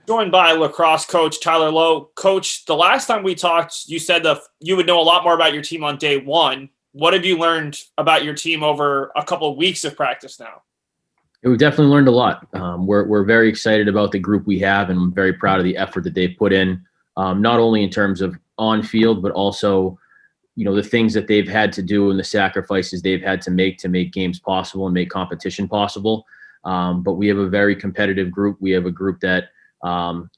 Joined by Lacrosse coach Tyler Lowe. Coach, the last time we talked, you said that you would know a lot more about your team on day one. What have you learned about your team over a couple of weeks of practice now? We've definitely learned a lot. We're very excited about the group we have, and I'm very proud of the effort that they've put in, not only in terms of on field, but also, the things that they've had to do and the sacrifices they've had to make games possible and make competition possible. But we have a very competitive group. We have a group that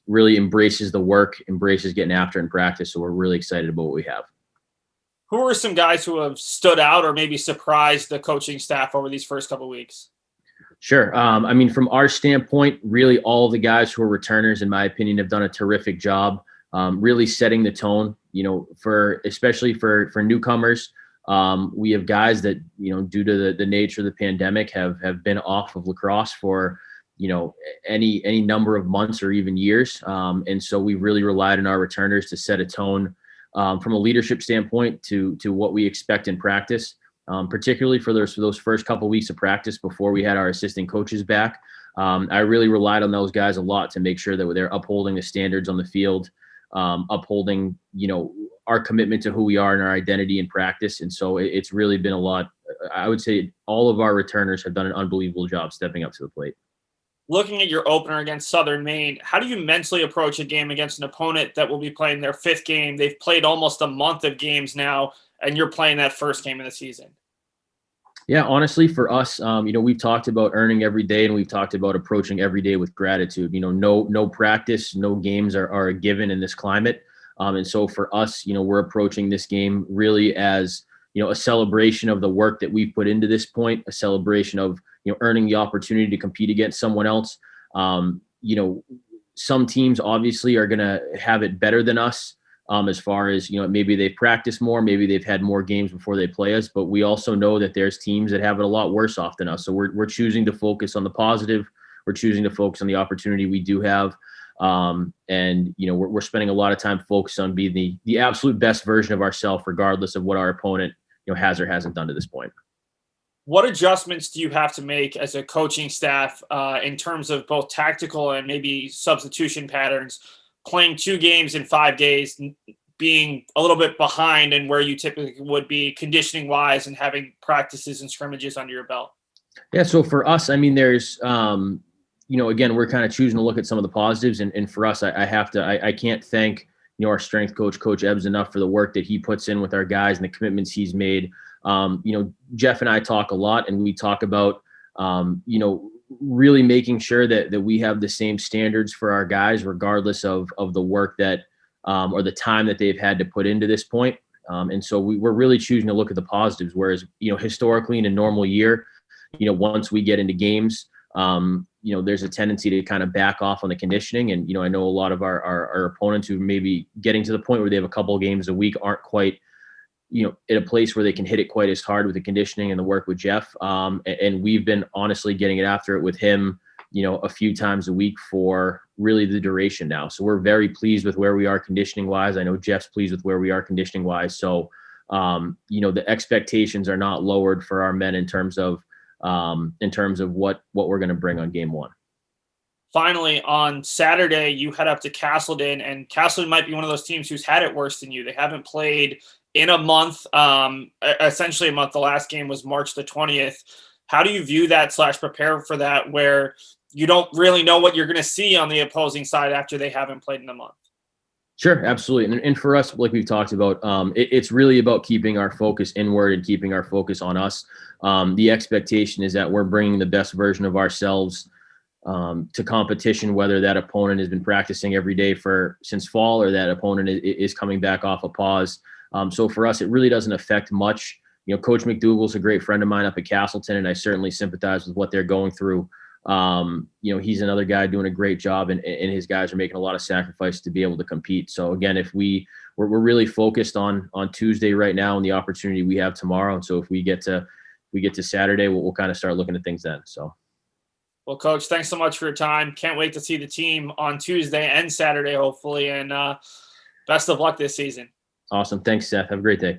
really embraces the work, embraces getting after it in practice. So we're really excited about what we have. Who are some guys who have stood out or maybe surprised the coaching staff over these first couple of weeks? Sure. From our standpoint, really all of the guys who are returners, in my opinion, have done a terrific job, really setting the tone, especially for newcomers. We have guys that, due to the nature of the pandemic have been off of lacrosse for, any number of months or even years. And so we really relied on our returners to set a tone from a leadership standpoint to what we expect in practice. Particularly for those first couple of weeks of practice before we had our assistant coaches back. I really relied on those guys a lot to make sure that they're upholding the standards on the field, upholding, our commitment to who we are and our identity in practice. And so it's really been a lot. I would say all of our returners have done an unbelievable job stepping up to the plate. Looking at your opener against Southern Maine, how do you mentally approach a game against an opponent that will be playing their fifth game? They've played almost a month of games now, and you're playing that first game of the season. Yeah, honestly, for us, we've talked about earning every day, and we've talked about approaching every day with gratitude. No practice, no games are a given in this climate. And so for us, we're approaching this game really as, a celebration of the work that we've put into this point, a celebration of, earning the opportunity to compete against someone else. Some teams obviously are going to have it better than us. As far as, maybe they've practiced more, maybe they've had more games before they play us, but we also know that there's teams that have it a lot worse off than us. So we're choosing to focus on the positive. We're choosing to focus on the opportunity we do have. We're spending a lot of time focused on being the absolute best version of ourselves, regardless of what our opponent, has or hasn't done to this point. What adjustments do you have to make as a coaching staff in terms of both tactical and maybe substitution patterns? Playing 2 games in 5 days, being a little bit behind in where you typically would be conditioning wise and having practices and scrimmages under your belt? Yeah. So for us, there's, again, we're kind of choosing to look at some of the positives. And for us, I can't thank, our strength coach, Coach Ebbs, enough for the work that he puts in with our guys and the commitments he's made. Jeff and I talk a lot, and we talk about, really making sure that we have the same standards for our guys, regardless of the work that or the time that they've had to put into this point. And so we're really choosing to look at the positives. Whereas, historically in a normal year, once we get into games, there's a tendency to kind of back off on the conditioning. And, I know a lot of our opponents who may be getting to the point where they have a couple of games a week aren't quite, at a place where they can hit it quite as hard with the conditioning and the work with Jeff. And we've been honestly getting it after it with him, a few times a week for really the duration now. So we're very pleased with where we are conditioning wise. I know Jeff's pleased with where we are conditioning wise. So, the expectations are not lowered for our men in terms of what we're going to bring on game one. Finally, on Saturday, you head up to Castleton, and Castleton might be one of those teams who's had it worse than you. They haven't played in a month, essentially a month. The last game was March the 20th. How do you view that / prepare for that, where you don't really know what you're going to see on the opposing side after they haven't played in a month? Sure, absolutely. And for us, like we've talked about, it's really about keeping our focus inward and keeping our focus on us. The expectation is that we're bringing the best version of ourselves to competition, whether that opponent has been practicing every day since fall or that opponent is coming back off a pause. So for us, it really doesn't affect much. Coach McDougall's a great friend of mine up at Castleton, and I certainly sympathize with what they're going through. He's another guy doing a great job, and his guys are making a lot of sacrifice to be able to compete. So again, if we're really focused on Tuesday right now and the opportunity we have tomorrow. And so if we get to Saturday, we'll kind of start looking at things then. So. Well, Coach, thanks so much for your time. Can't wait to see the team on Tuesday and Saturday, hopefully, and best of luck this season. Awesome. Thanks, Seth. Have a great day.